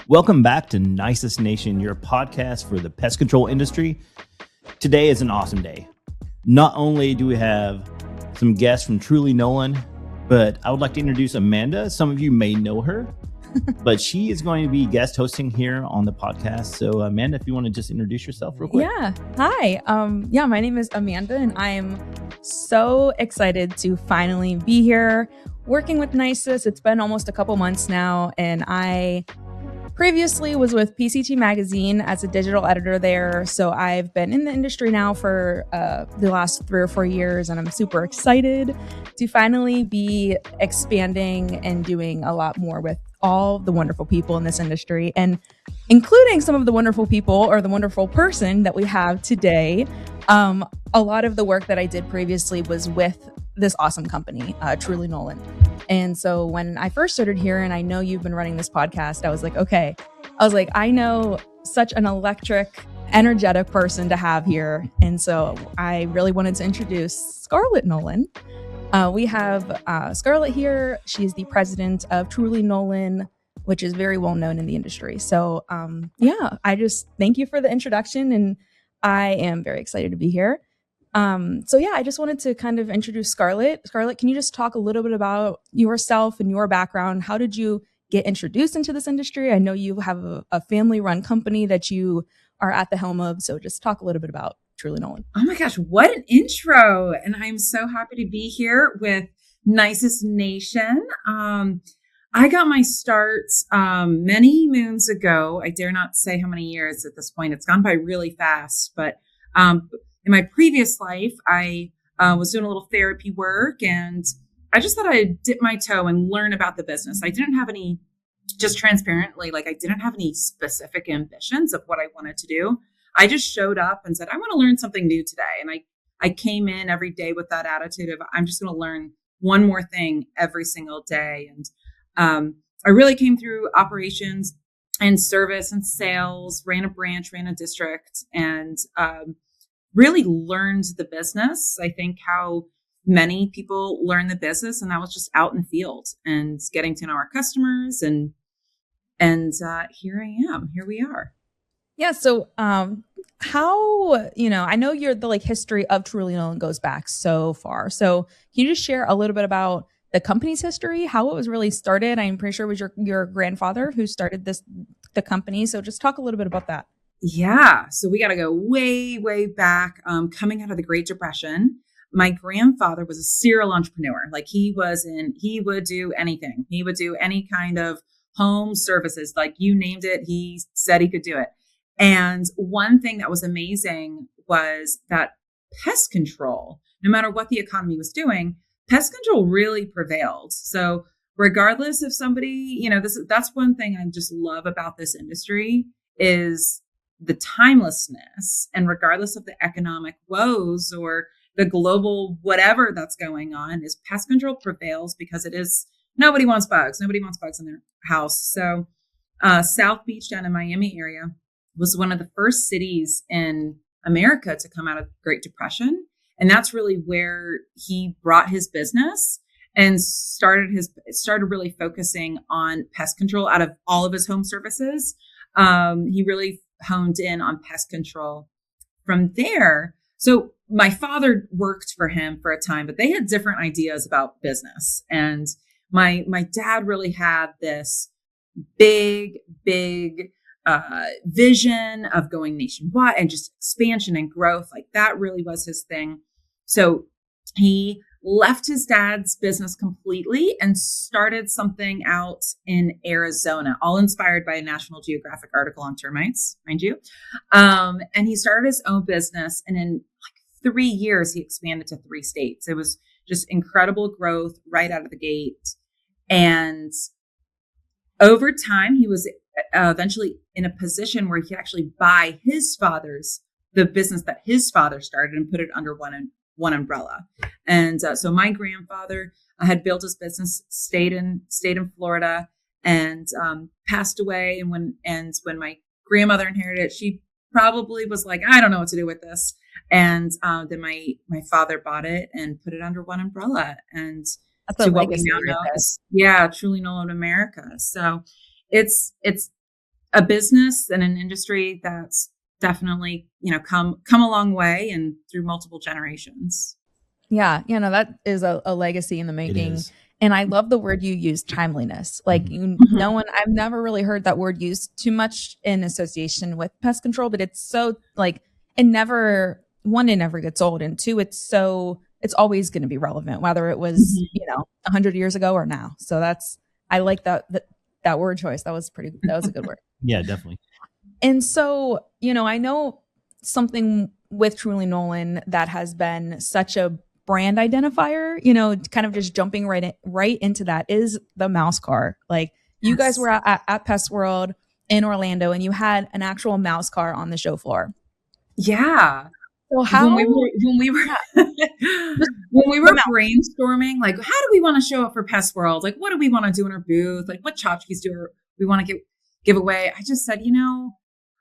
Welcome back to Nisus Nation, your podcast for the pest control industry. Today is an awesome day. Not only do we have some guests from Truly Nolen, but I would like to introduce Amanda. Some of you may know her, but she is going to be guest hosting here on the podcast. So Amanda, if you want to just introduce yourself real quick. Yeah. Hi. My name is Amanda, and I'm so excited to finally be here working with Nisus. It's been almost a couple months now, and I previously was with PCT Magazine as a digital editor there. So I've been in the industry now for the last 3 or 4 years, and I'm super excited to finally be expanding and doing a lot more with all the wonderful people in this industry, and including some of the wonderful people or the wonderful person that we have today. A lot of the work that I did previously was with this awesome company, Truly Nolen. And so when I first started here, and I know you've been running this podcast, I was like, I know such an electric, energetic person to have here. And so I really wanted to introduce Scarlett Nolen. We have Scarlett here. She's the president of Truly Nolen, which is very well known in the industry. So I just thank you for the introduction, and I am very excited to be here. I just wanted to kind of introduce Scarlett. Scarlett, can you just talk a little bit about yourself and your background? How did you get introduced into this industry? I know you have a family-run company that you are at the helm of, so just talk a little bit about Truly Nolen. Oh my gosh, what an intro. And I'm so happy to be here with Nisus Nation. I got my start many moons ago. I dare not say how many years at this point. It's gone by really fast. But in my previous life, I was doing a little therapy work, and I just thought I'd dip my toe and learn about the business. I didn't have any, just transparently, I didn't have any specific ambitions of what I wanted to do. I just showed up and said, I want to learn something new today. And I came in every day with that attitude of, I'm just going to learn one more thing every single day. And I really came through operations and service and sales, ran a branch, ran a district, and really learned the business. I think how many people learn the business, and that was just out in the field and getting to know our customers. And here I am. Here we are. Yeah. So how, I know the history of Truly Nolen goes back so far. So can you just share a little bit about the company's history, how it was really started? I'm pretty sure it was your grandfather who started the company. So just talk a little bit about that. Yeah. So we got to go way, way back. Coming out of the Great Depression, my grandfather was a serial entrepreneur. He would do anything. He would do any kind of home services, you named it. He said he could do it. And one thing that was amazing was that pest control, no matter what the economy was doing, pest control really prevailed. So regardless of somebody, that's one thing I just love about this industry is the timelessness. And regardless of the economic woes or the global whatever that's going on, is pest control prevails because nobody wants bugs. Nobody wants bugs in their house. So South Beach down in Miami area was one of the first cities in America to come out of the Great Depression. And that's really where he brought his business and started really focusing on pest control out of all of his home services. He really honed in on pest control from there. So my father worked for him for a time, but they had different ideas about business. And my dad really had this big vision of going nationwide and just expansion and growth. That really was his thing. So he left his dad's business completely and started something out in Arizona, all inspired by a National Geographic article on termites, mind you. And he started his own business. And in 3 years, he expanded to 3 states. It was just incredible growth right out of the gate. And over time, he was eventually in a position where he could actually buy the business that his father started and put it under one umbrella. And so my grandfather had built his business, stayed in Florida, and passed away. And when my grandmother inherited it, she probably was like, I don't know what to do with this. And then my father bought it and put it under one umbrella. And that's to what we now know is, Truly Nolen America. So it's a business and an industry that's definitely, come a long way and through multiple generations. Yeah, that is a legacy in the It making. is. And I love the word you use, timeliness. Like I've never really heard that word used too much in association with pest control, but it's so like it never gets old, and two, it's always going to be relevant, whether it was 100 years ago or now. So I like that word choice. That was a good word. Yeah, definitely. And so I know something with Truly Nolen that has been such a brand identifier, kind of just jumping right into that is the mouse car. Like you guys were at Pest World in Orlando and you had an actual mouse car on the show floor. Yeah. So how when we were brainstorming, like, how do we want to show up for Pest World? Like, what do we want to do in our booth? Like, what tchotchkes do we want to give away? I just said,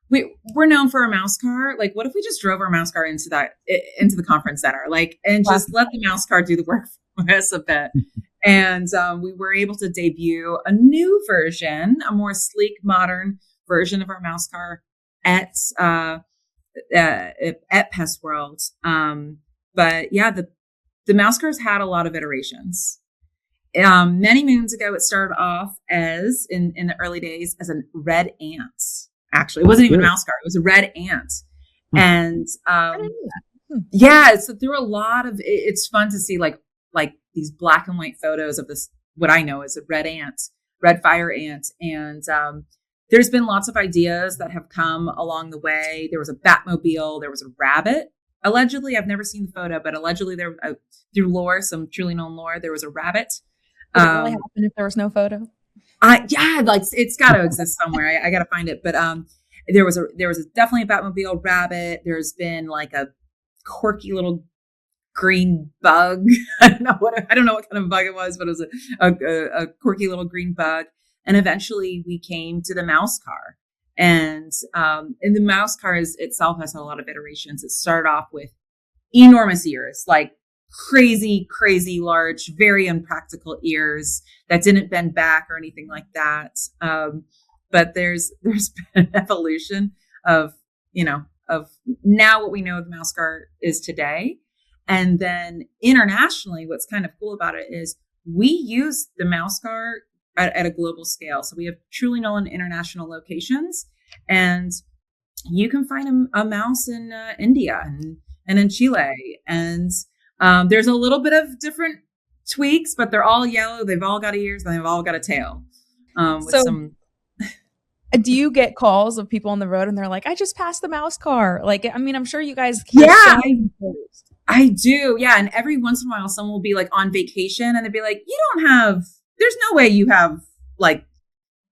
we're known for our mouse car. Like, what if we just drove our mouse car into the conference center, like, and just let the mouse car do the work for us a bit. And we were able to debut a new version, a more sleek, modern version of our mouse car at Pest World. But yeah, the mouse cars had a lot of iterations. Many moons ago, it started off as in the early days as a red ant. Actually, it wasn't even a mouse car; it was a red ant. And yeah, so there were a lot of. It's fun to see like these black and white photos of this. What I know is a red fire ant, and there's been lots of ideas that have come along the way. There was a Batmobile. There was a rabbit. Allegedly, I've never seen the photo, but allegedly there, through lore, some Truly Nolen lore, there was a rabbit. Would it really happen if there was no photo? Yeah, like it's got to exist somewhere. I got to find it. But there was definitely a Batmobile, rabbit. There's been like a quirky little green bug. I don't know what kind of bug it was, but it was a quirky little green bug. And eventually we came to the mouse car. And the mouse car itself has a lot of iterations. It started off with enormous ears, like crazy large, very unpractical ears that didn't bend back or anything like that. But there's been an evolution of now what we know the mouse car is today. And then internationally, what's kind of cool about it is we use the mouse car at a global scale. So we have Truly Nolen international locations, and you can find a mouse in India and in Chile. And there's a little bit of different tweaks, but they're all yellow. They've all got ears and they've all got a tail. Do you get calls of people on the road and they're like, I just passed the mouse car? Like, I mean, I'm sure you guys. Yeah, I do. Yeah. And every once in a while, someone will be like on vacation and they'd be like, there's no way you have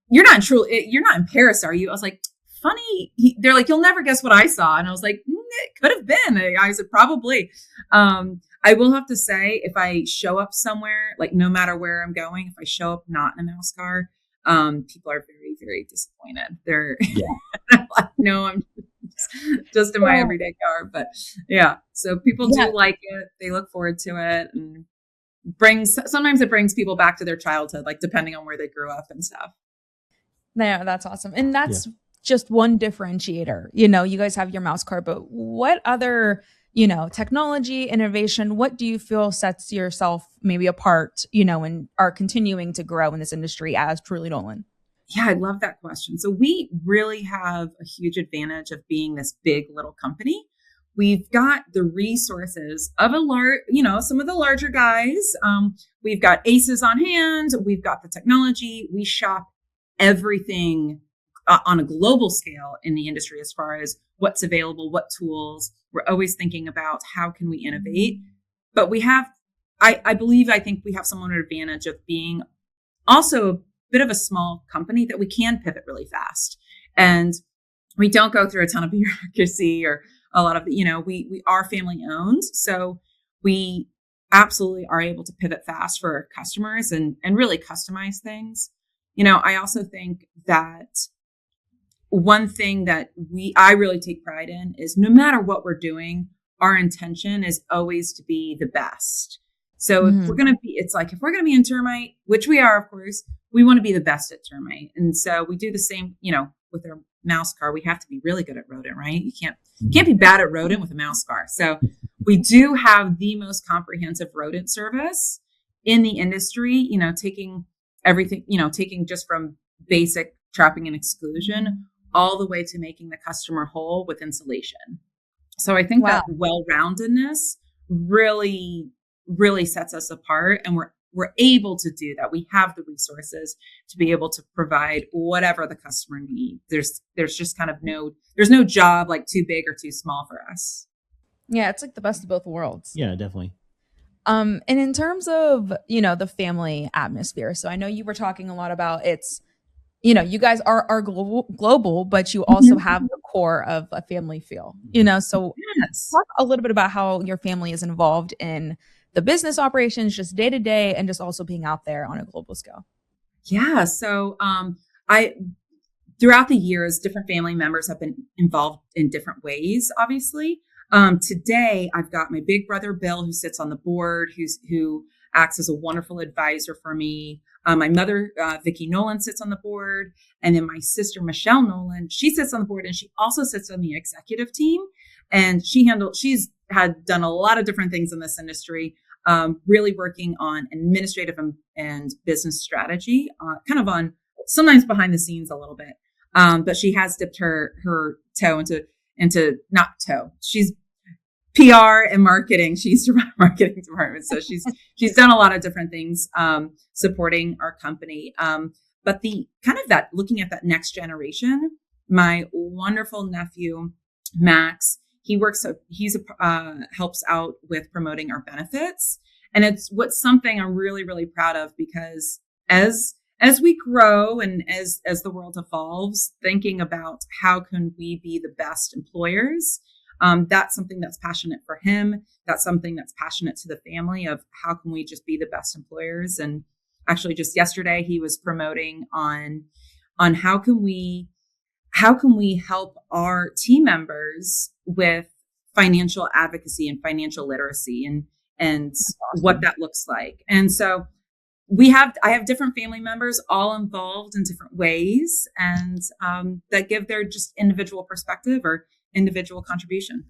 you're not in Paris, are you? I was like, funny. They're like, you'll never guess what I saw. And I was like, it could have been. I said, probably. I will have to say, if I show up somewhere, like no matter where I'm going, if I show up not in a mouse car, people are very, very disappointed. They're like, no, I'm just in my everyday car. But yeah, so people do like it. They look forward to it, and sometimes it brings people back to their childhood, like depending on where they grew up and stuff. Yeah, that's awesome. And that's just one differentiator. You guys have your mouse car, but what other, technology, innovation, what do you feel sets yourself maybe apart, and are continuing to grow in this industry as Truly Nolen? Yeah, I love that question. So we really have a huge advantage of being this big little company. We've got the resources of some of the larger guys. We've got aces on hand. We've got the technology. We shop everything on a global scale in the industry as far as what's available, what tools. We're always thinking about how can we innovate. But we have, I think we have somewhat an advantage of being also a bit of a small company that we can pivot really fast. And we don't go through a ton of bureaucracy or a lot of, we are family owned. So we absolutely are able to pivot fast for our customers and really customize things. I also think that one thing that I really take pride in is no matter what we're doing, our intention is always to be the best. So if we're going to be in termite, which we are, of course, we want to be the best at termite. And so we do the same, with our mouse car, we have to be really good at rodent, right? You can't be bad at rodent with a mouse car. So we do have the most comprehensive rodent service in the industry, taking everything, taking just from basic trapping and exclusion all the way to making the customer whole with insulation. So I think that well-roundedness really, really sets us apart, and we're able to do that. We have the resources to be able to provide whatever the customer needs. There's just kind of there's no job like too big or too small for us. Yeah, it's like the best of both worlds. Yeah, definitely. And in terms of, the family atmosphere, so I know you were talking a lot about you guys are global, but you also have the core of a family feel, so yes. Talk a little bit about how your family is involved in the business operations, just day to day, and just also being out there on a global scale. Yeah. So, throughout the years, different family members have been involved in different ways, obviously. Today, I've got my big brother, Bill, who sits on the board, who acts as a wonderful advisor for me. My mother, Vicki Nolen, sits on the board. And then my sister, Michelle Nolen, she sits on the board, and she also sits on the executive team. And she's had done a lot of different things in this industry, really working on administrative and business strategy, kind of on sometimes behind the scenes a little bit. But she has dipped her toe into not toe. She's PR and marketing. She used to run a marketing department. So she's done a lot of different things, supporting our company. But the kind of that looking at that next generation, my wonderful nephew, Max, helps out with promoting our benefits. And it's something I'm really, really proud of, because as we grow and as the world evolves, thinking about how can we be the best employers, that's something that's passionate for him. That's something that's passionate to the family of how can we just be the best employers. And actually just yesterday he was promoting on how can we help our team members with financial advocacy and financial literacy and awesome. What that looks like. And so I have different family members all involved in different ways, and that give their just individual perspective or individual contribution.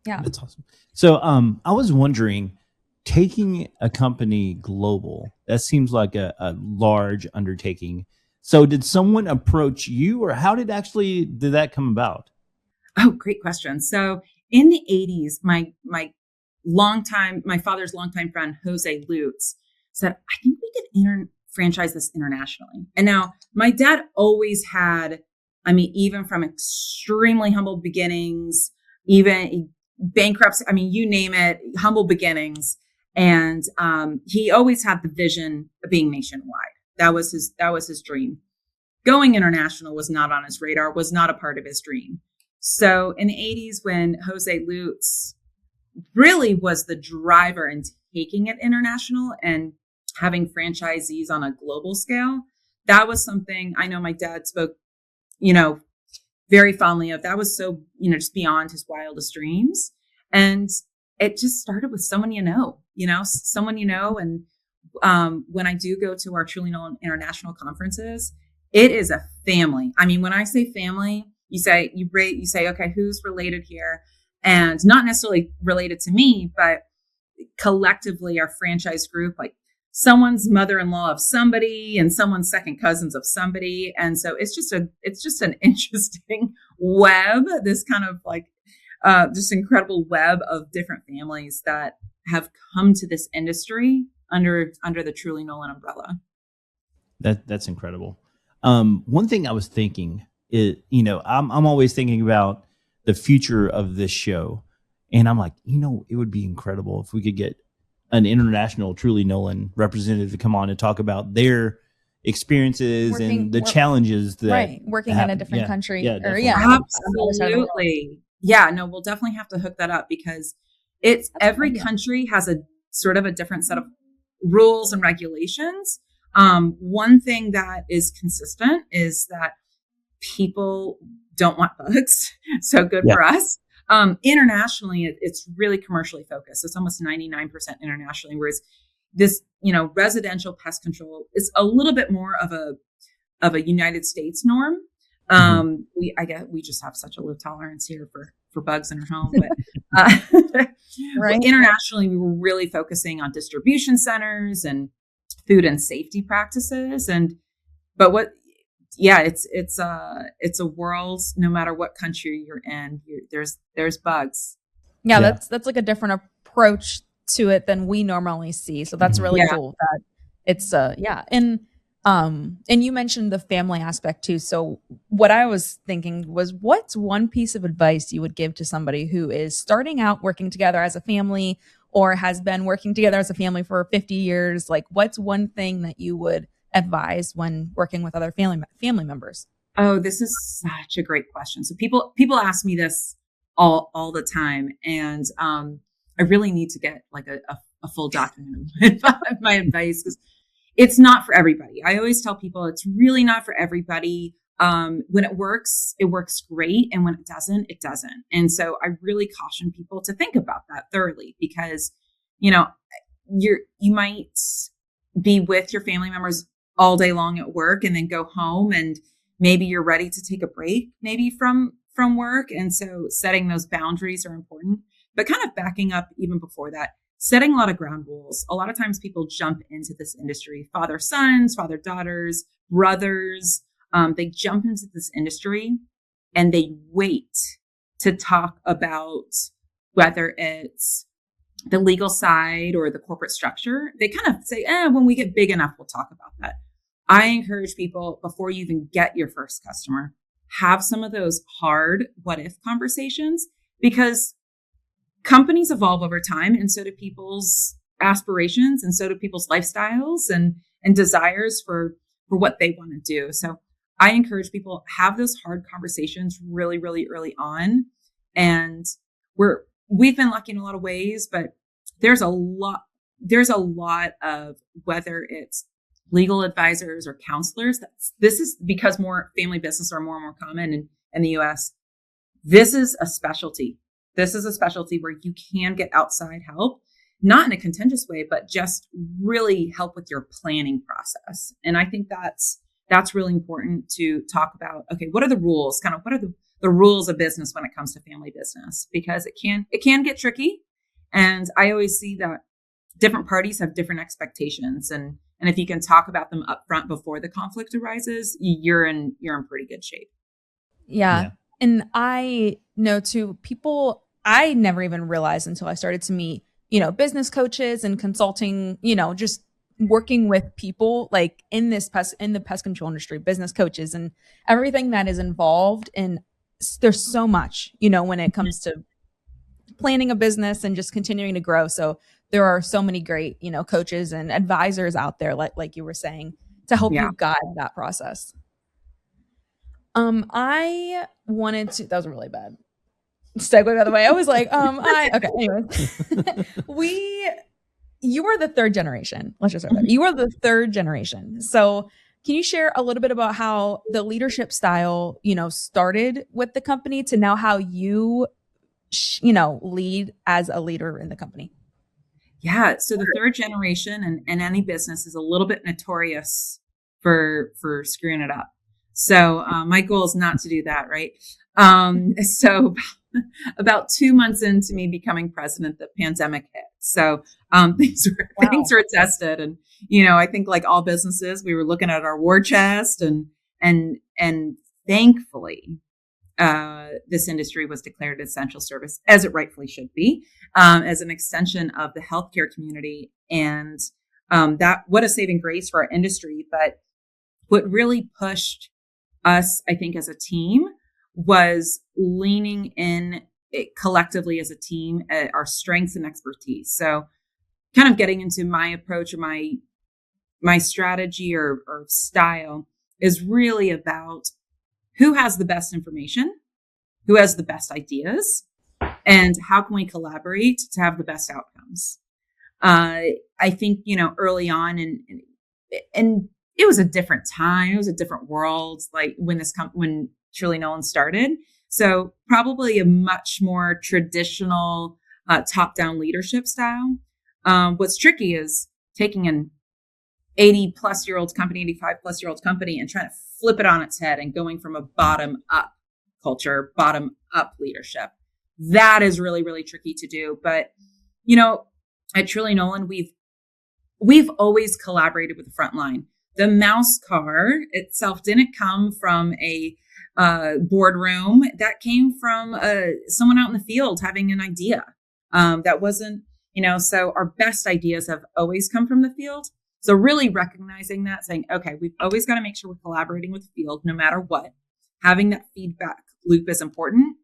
Yeah. That's awesome. So I was wondering, taking a company global, that seems like a large undertaking. So did someone approach you, or how did that come about? Oh, great question. So in the 80s, my father's longtime friend, Jose Lutz, said, I think we could franchise this internationally. And now my dad always had, even from extremely humble beginnings, even bankruptcy, you name it, humble beginnings. And he always had the vision of being nationwide. That was his dream. Going international was not on his radar, was not a part of his dream. So in the 80s, when Jose Lutz really was the driver in taking it international and having franchisees on a global scale, that was something I know my dad spoke, very fondly of. That was so, just beyond his wildest dreams. And it just started with someone someone And when I do go to our Truly Nolen international conferences, it is a family. When I say family, you say, okay, who's related here? And not necessarily related to me, but collectively our franchise group, like someone's mother-in-law of somebody and someone's second cousins of somebody. And so it's just an interesting web, this kind of like, just incredible web of different families that have come to this industry under the Truly Nolen umbrella. That's incredible. One thing I was thinking is, I'm always thinking about the future of this show, and I'm like, it would be incredible if we could get an international Truly Nolen representative to come on and talk about their experiences and the challenges that working in a different country. Yeah, absolutely. Yeah, no, we'll definitely have to hook that up, because every country has a sort of a different set of rules and regulations. One thing that is consistent is that people don't want bugs. So good for us. Internationally, it's really commercially focused. It's almost 99% internationally, whereas this, residential pest control is a little bit more of a United States norm. I guess we just have such a low tolerance here for bugs in our home, but Right. internationally, we were really focusing on distribution centers and food and safety practices. But it's a world, no matter what country you're in, there's bugs. Yeah, Yeah. that's like a different approach to it than we normally see. So that's really Yeah. cool that it's and you mentioned the family aspect too. So what I was thinking was, what's one piece of advice you would give to somebody who is starting out working together as a family or has been working together as a family for 50 years? Like, what's one thing that you would advise when working with other family members? Oh, this is such a great question. So people ask me this all the time, and I really need to get like a full document of my advice, because it's not for everybody. I always tell people it's really not for everybody. When it works great, and when it doesn't, it doesn't. And so I really caution people to think about that thoroughly, because you might be with your family members all day long at work and then go home, and maybe you're ready to take a break maybe from work. And so setting those boundaries are important, but kind of backing up even before that, setting a lot of ground rules. A lot of times people jump into this industry, father sons, father daughters, brothers. They jump into this industry and they wait to talk about whether it's the legal side or the corporate structure. They kind of say, when we get big enough, we'll talk about that. I encourage people, before you even get your first customer, have some of those hard what if conversations, because companies evolve over time, and so do people's aspirations, and so do people's lifestyles and desires for what they want to do. So I encourage people, have those hard conversations really, really early on. And we've been lucky in a lot of ways, but there's a lot of, whether it's legal advisors or counselors, this is because more family business are more and more common in the US. This is a specialty. This is a specialty where you can get outside help, not in a contentious way, but just really help with your planning process. And I think that's really important to talk about. Okay, what are the rules? Kind of what are the rules of business when it comes to family business? Because it can get tricky. And I always see that different parties have different expectations. And if you can talk about them up front before the conflict arises, you're in pretty good shape. Yeah. And I know too, I never even realized until I started to meet, business coaches and consulting, just working with people like in the pest control industry, business coaches and everything that is involved. And there's so much, when it comes to planning a business and just continuing to grow. So there are so many great, coaches and advisors out there, like you were saying, to help you guide that process. I wanted to, that was really bad segue, by the way. I was like, okay, anyways. You are the third generation. Let's just start there. You are the third generation. So can you share a little bit about how the leadership style, started with the company to now how you, lead as a leader in the company? Yeah. So the third generation in any business is a little bit notorious for screwing it up. So my goal is not to do that, right? So about 2 months into me becoming president, the pandemic hit. So things were tested, and I think like all businesses, we were looking at our war chest, and thankfully, this industry was declared essential service, as it rightfully should be, as an extension of the healthcare community, and that what a saving grace for our industry. But what really pushed us, I think, as a team, was leaning in collectively as a team at our strengths and expertise. So kind of getting into my approach or my strategy or style is really about who has the best information, who has the best ideas, and how can we collaborate to have the best outcomes. I think, early on, and it was a different time. It was a different world, like when Truly Nolen started. So probably a much more traditional top-down leadership style. What's tricky is taking 80-plus-year-old company, 85-plus-year-old company, and trying to flip it on its head and going from a bottom up culture, bottom up leadership. That is really, really tricky to do. But, at Truly Nolen, we've always collaborated with the front line. The mouse car itself didn't come from a boardroom. That came from someone out in the field having an idea. That wasn't, so our best ideas have always come from the field. So really recognizing that, saying, okay, we've always got to make sure we're collaborating with the field no matter what. Having that feedback loop is important,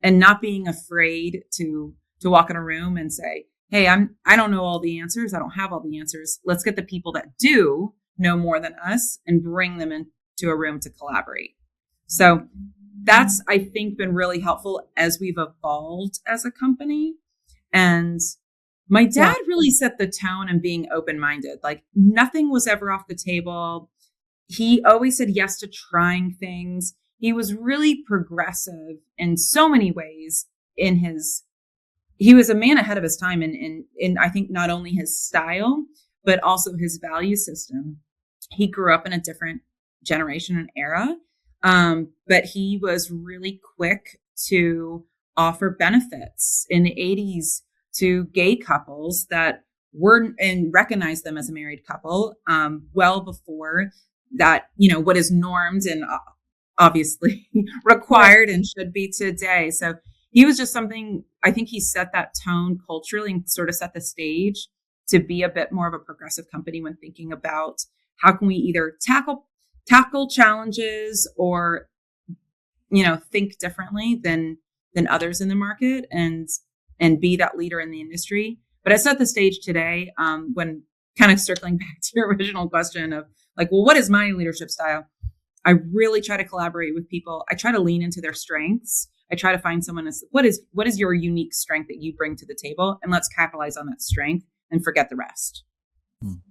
and not being afraid to walk in a room and say, hey, I don't know all the answers. I don't have all the answers. Let's get the people that do know more than us and bring them into a room to collaborate. So that's, I think, been really helpful as we've evolved as a company. And my dad really set the tone and being open-minded. Like, nothing was ever off the table. He always said yes to trying things. He was really progressive in so many ways he was a man ahead of his time in I think not only his style, but also his value system. He grew up in a different generation and era. But he was really quick to offer benefits in the 80s to gay couples that were, and recognize them as a married couple, well before that, what is normed and obviously required and should be today. So he was just something, I think he set that tone culturally and sort of set the stage to be a bit more of a progressive company when thinking about how can we either tackle challenges or, think differently than others in the market and be that leader in the industry. But I set the stage today, when kind of circling back to your original question of like, well, what is my leadership style? I really try to collaborate with people. I try to lean into their strengths. I try to find someone as what is your unique strength that you bring to the table, and let's capitalize on that strength and forget the rest.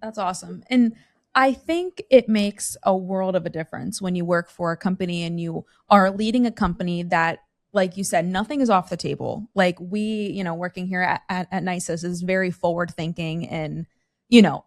That's awesome. And I think it makes a world of a difference when you work for a company and you are leading a company that, like you said, nothing is off the table. Like we, working here at Nisus is very forward thinking, and,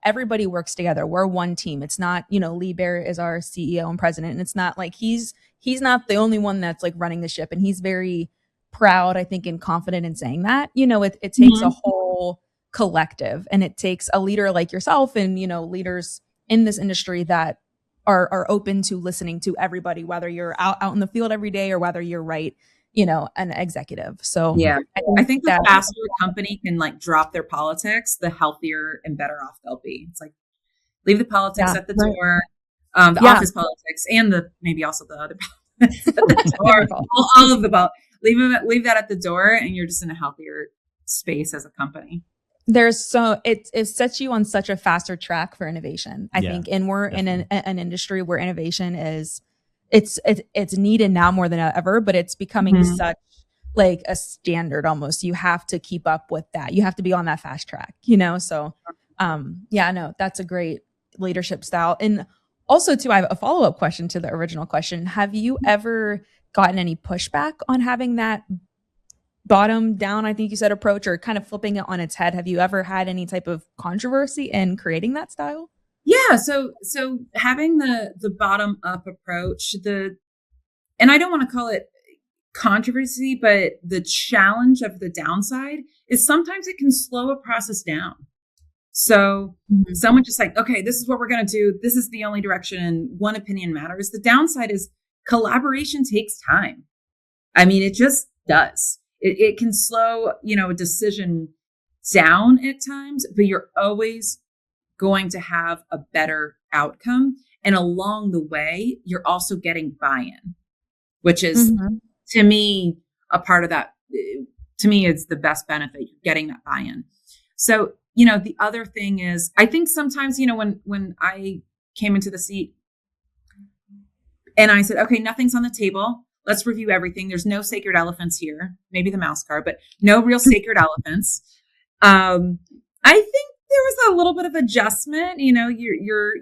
everybody works together. We're one team. It's not, Lee Bear is our CEO and president. And it's not like he's not the only one that's like running the ship. And he's very proud, I think, and confident in saying that. It takes a whole collective, and it takes a leader like yourself and, leaders in this industry that are open to listening to everybody, whether you're out in the field every day or whether you're an executive. So yeah, I think the faster a company can like drop their politics, the healthier and better off they'll be. It's like, leave the politics at the door, the office politics, and maybe also the other politics at the door, all of the leave that at the door, and you're just in a healthier space as a company. It sets you on such a faster track for innovation, I think. And we're definitely in an industry where innovation is, it's needed now more than ever, but it's becoming such like a standard almost. You have to keep up with that. You have to be on that fast track, So, that's a great leadership style. And also too, I have a follow-up question to the original question. Have you ever gotten any pushback on having that bottom down, I think you said, approach, or kind of flipping it on its head? Have you ever had any type of controversy in creating that style? Yeah. So having the bottom up approach, and I don't want to call it controversy, but the challenge of the downside is sometimes it can slow a process down. So someone just like, okay, this is what we're going to do. This is the only direction, and one opinion matters. The downside is collaboration takes time. I mean, it just does. It can slow, a decision down at times, but you're always going to have a better outcome. And along the way, you're also getting buy-in, which is, to me, a part of that. To me, it's the best benefit. You're getting that buy-in. So, the other thing is, I think sometimes, when I came into the seat and I said, okay, nothing's on the table. Let's review everything. There's no sacred elephants here. Maybe the mouse car, but no real sacred elephants. I think there was a little bit of adjustment. Your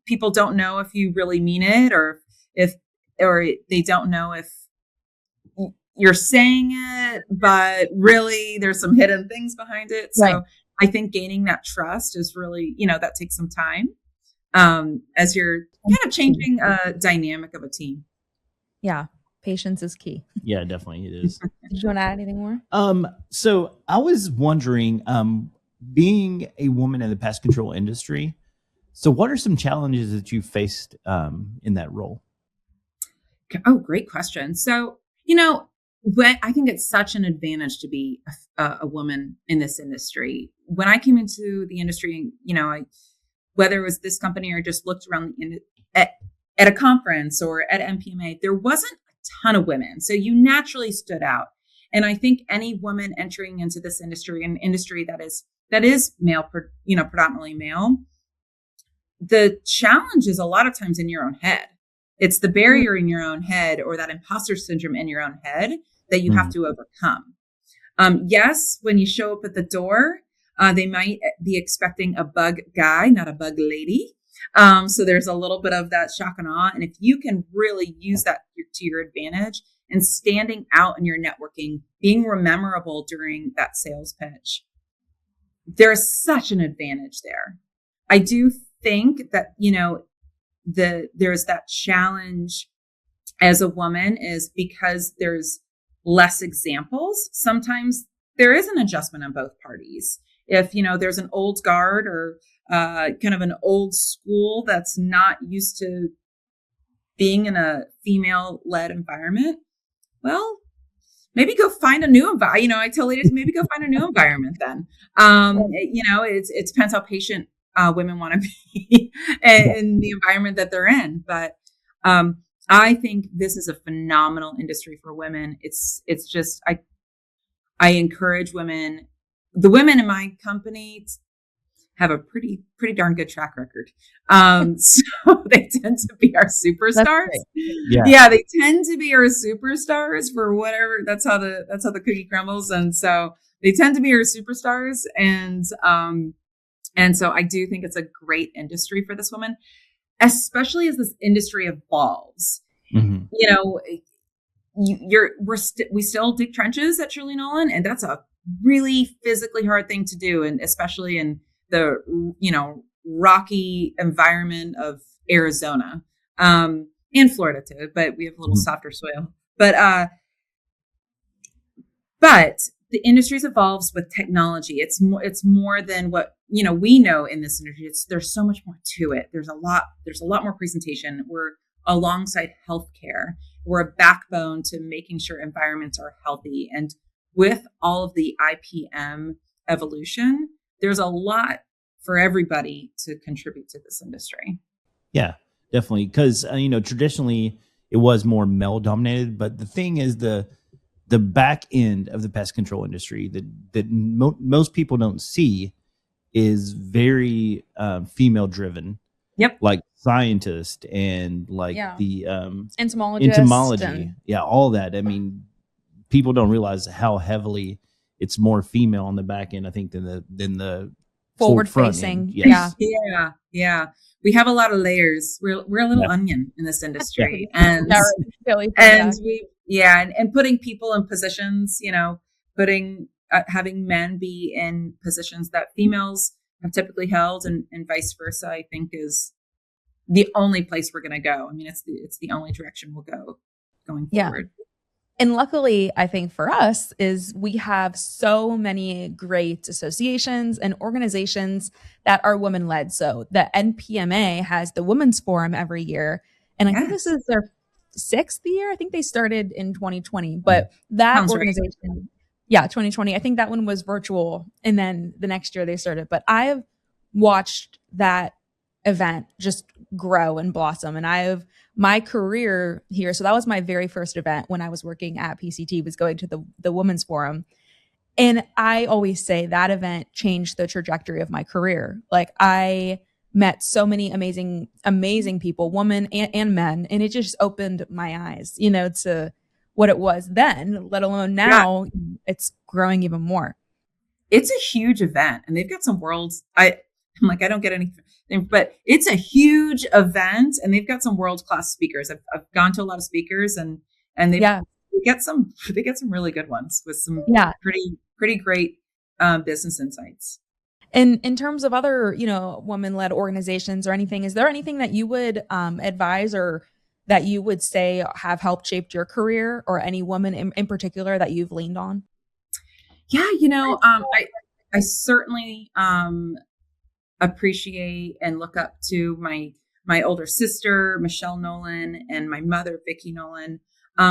people don't know if you really mean it, or they don't know if you're saying it, but really there's some hidden things behind it. So I think gaining that trust is really, that takes some time. as you're kind of changing a dynamic of a team. Yeah. Patience is key. Yeah, definitely it is. Did you want to add anything more? So I was wondering, being a woman in the pest control industry, so what are some challenges that you faced in that role? Oh, great question. So, when I think it's such an advantage to be a woman in this industry. When I came into the industry, whether it was this company or just looked around at a conference or at MPMA, there wasn't a ton of women. So you naturally stood out. And I think any woman entering into this industry, an industry that is male, predominantly male, the challenge is a lot of times in your own head. It's the barrier in your own head or that imposter syndrome in your own head that you have to overcome. Yes, when you show up at the door, they might be expecting a bug guy, not a bug lady. So there's a little bit of that shock and awe. And if you can really use that to your advantage and standing out in your networking, being memorable during that sales pitch, there's such an advantage there. I do think that, there's that challenge as a woman is because there's less examples. Sometimes there is an adjustment on both parties. If, there's an old guard or kind of an old school that's not used to being in a female-led environment, well, maybe go find a new environment. I tell ladies, maybe go find a new environment then. It depends how patient women want to be in the environment that they're in. But I think this is a phenomenal industry for women. It's just, I encourage women. The women in my company have a pretty darn good track record. So they tend to be our superstars. Yeah, they tend to be our superstars for whatever. That's how the cookie crumbles. And so they tend to be our superstars. And so I do think it's a great industry for this woman, especially as this industry evolves. Mm-hmm. We still dig trenches at Truly Nolen, and that's a really physically hard thing to do, and especially in the rocky environment of Arizona and Florida too. But we have a little softer soil. But the industry evolves with technology. It's more than what we know in this industry. There's so much more to it. There's a lot more presentation. We're alongside healthcare. We're a backbone to making sure environments are healthy. And with all of the IPM evolution, there's a lot for everybody to contribute to this industry. Yeah, definitely. Because, traditionally it was more male dominated, but the thing is the back end of the pest control industry that most people don't see is very female driven. Yep. Like scientists and the entomology. All that. I mean, people don't realize how heavily it's more female on the back end, I think, than the forward facing. Yes. Yeah. We have a lot of layers. We're a little onion in this industry. And putting people in positions, having men be in positions that females have typically held and vice versa, I think is the only place we're going to go. I mean, it's the only direction we'll go going forward. And luckily, I think for us is we have so many great associations and organizations that are women led. So the NPMA has the Women's Forum every year. And I think this is their 6th year. I think they started in 2020, but that sounds organization, right. 2020. I think that one was virtual. And then the next year they started, but I've watched that event just grow and blossom. And my career here. So that was my very first event when I was working at PCT, was going to the Women's Forum. And I always say that event changed the trajectory of my career. Like I met so many amazing people, women and men. And it just opened my eyes, to what it was then, let alone now. It's growing even more. It's a huge event and they've got some worlds. I'm like, I don't get anything, but it's a huge event and they've got some world-class speakers. I've gone to a lot of speakers and they get some really good ones with some pretty great business insights. And in terms of other, woman-led organizations or anything, is there anything that you would advise or that you would say have helped shaped your career, or any woman in particular that you've leaned on? Yeah, I certainly appreciate and look up to my older sister, Michelle Nolen, and my mother, Vicki Nolen.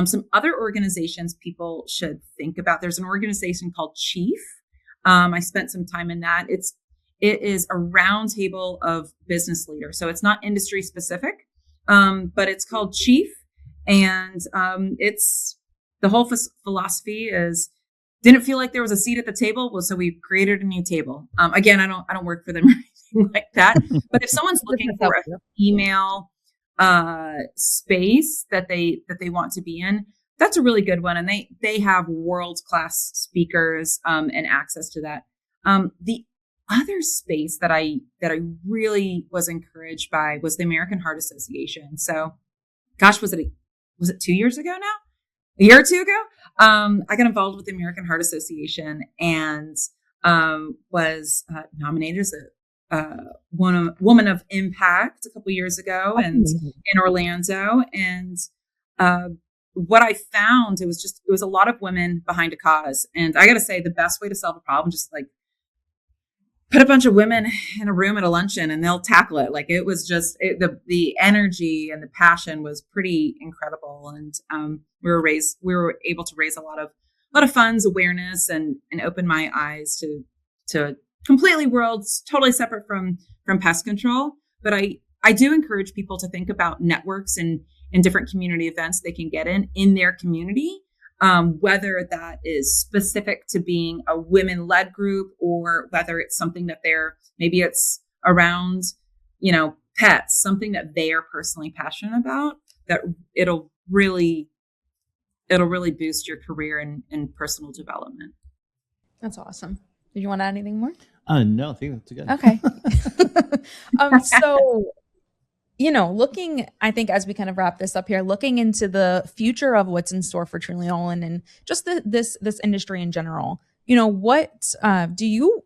Some other organizations people should think about. There's an organization called Chief. I spent some time in that. It is a roundtable of business leaders. So it's not industry specific, but it's called Chief. And it's the whole philosophy is didn't feel like there was a seat at the table. Well, so we created a new table. Again, I don't work for them or anything like that. But if someone's looking for a female space that they want to be in, that's a really good one. And they have world-class speakers and access to that. The other space that I really was encouraged by was the American Heart Association. So, gosh, was it 2 years ago now? A year or two ago? I got involved with the American Heart Association and was nominated as a woman of impact a couple years ago and in Orlando. And what I found, it was a lot of women behind a cause. And I got to say, the best way to solve a problem, just like put a bunch of women in a room at a luncheon and they'll tackle it. Like it was just the energy and the passion was pretty incredible. And we were able to raise a lot of funds, awareness, and open my eyes to completely worlds totally separate from pest control. But I do encourage people to think about networks and different community events they can get in their community. Whether that is specific to being a women-led group or whether it's something that maybe it's around, pets, something that they are personally passionate about, that it'll really boost your career and personal development. That's awesome. Did you want to add anything more? No, I think that's good. Okay. So, looking, I think as we kind of wrap this up here, looking into the future of what's in store for Truly Nolen and just this industry in general, what do you,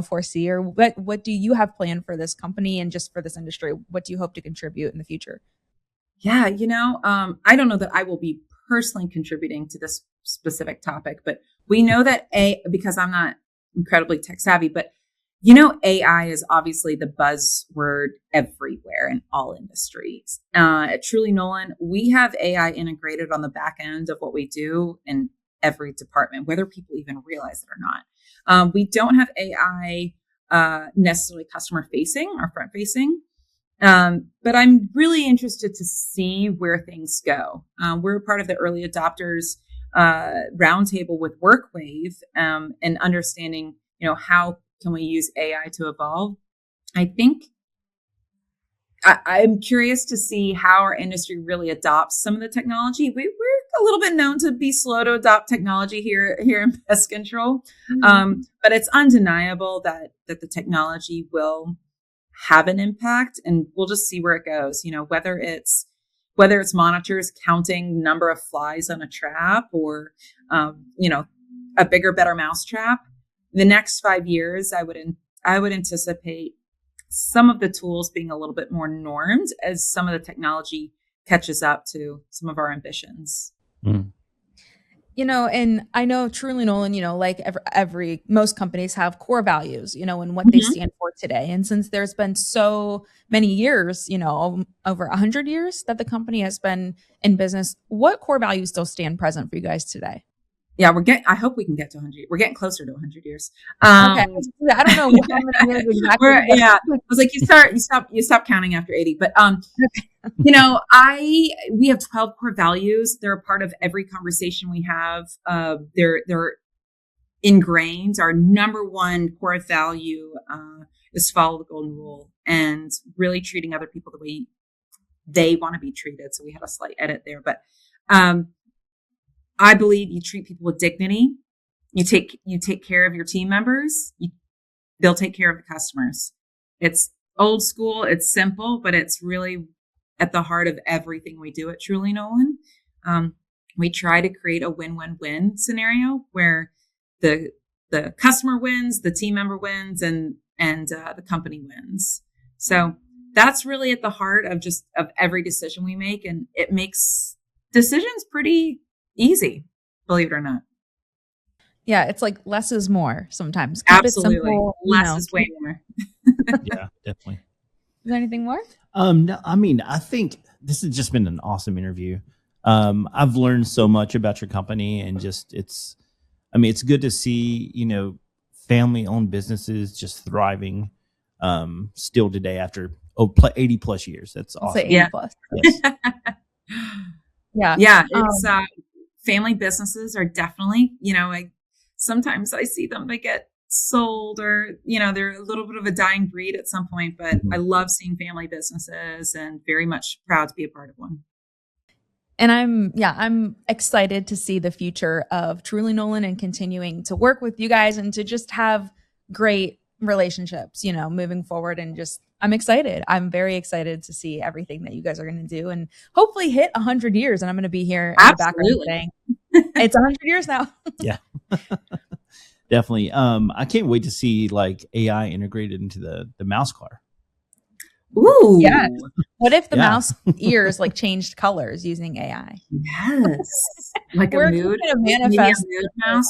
foresee, or what do you have planned for this company and just for this industry? What do you hope to contribute in the future? Yeah, I don't know that I will be personally contributing to this specific topic, but we know that because I'm not incredibly tech savvy, but AI is obviously the buzzword everywhere in all industries. At Truly Nolen, we have AI integrated on the back end of what we do in every department, whether people even realize it or not. We don't have AI necessarily customer facing or front facing, but I'm really interested to see where things go. We're part of the early adopters roundtable with WorkWave and understanding, how can we use AI to evolve? I think I'm curious to see how our industry really adopts some of the technology. We're a little bit known to be slow to adopt technology here in pest control, but it's undeniable that the technology will have an impact, and we'll just see where it goes. Whether it's monitors counting the number of flies on a trap, or a bigger, better mousetrap. The next 5 years, I would anticipate some of the tools being a little bit more normed as some of the technology catches up to some of our ambitions. Mm. And I know Truly Nolen, like most companies have core values, and what they stand for today. And since there's been so many years, over 100 years that the company has been in business, what core values still stand present for you guys today? Yeah, I hope we can get to 100. We're getting closer to 100 years. Okay. I don't know how many years exactly. Yeah, I was like, you stop counting after 80. But we have 12 core values. They're a part of every conversation we have. They're ingrained. Our number one core value is follow the golden rule and really treating other people the way they want to be treated. So we had a slight edit there, but I believe you treat people with dignity. You take care of your team members. They'll take care of the customers. It's old school. It's simple, but it's really at the heart of everything we do at Truly Nolen. We try to create a win-win-win scenario where the customer wins, the team member wins, and and the company wins. So that's really at the heart of every decision we make. And it makes decisions pretty easy, believe it or not. Yeah, it's like less is more sometimes. Keep Absolutely. it simple. Less is way more. Yeah, definitely. Is there anything more? No, I mean, I think this has just been an awesome interview. I've learned so much about your company, and it's good to see, family owned businesses just thriving, still today after 80 plus years. That's I'll say awesome. 80 plus. Yes. Yeah. Yeah. It's, family businesses are definitely, sometimes I see them, they get sold or, they're a little bit of a dying breed at some point, but I love seeing family businesses and very much proud to be a part of one. And I'm excited to see the future of Truly Nolen and continuing to work with you guys and to just have great relationships, moving forward. And just, I'm excited. I'm very excited to see everything that you guys are going to do and hopefully hit 100 years. And I'm going to be here in the background saying, it's 100 years now. Yeah, definitely. I can't wait to see like AI integrated into the mouse car. Ooh. Yeah. What if the mouse ears like changed colors using AI? Yes. Like We're a mood manifest mouse.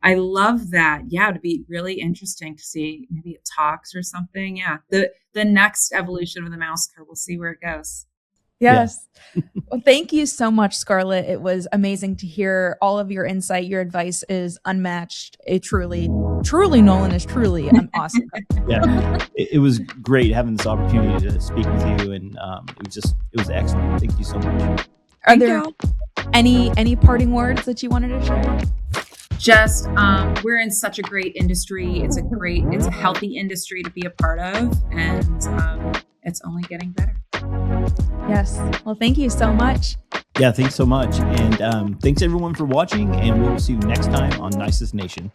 I love that. Yeah. It'd be really interesting to see. Maybe it talks or something. Yeah. The next evolution of the mouse car. We'll see where it goes. Yes. Yeah. Well, thank you so much, Scarlett. It was amazing to hear all of your insight. Your advice is unmatched. Truly Nolen is truly awesome. Yeah, it was great having this opportunity to speak with you, and it was excellent. Thank you so much. Are there any parting words that you wanted to share? Just we're in such a great industry. It's a healthy industry to be a part of, and it's only getting better. Yes. Well, thank you so much. Yeah, thanks so much. And thanks everyone for watching, and we'll see you next time on Nisus Nation.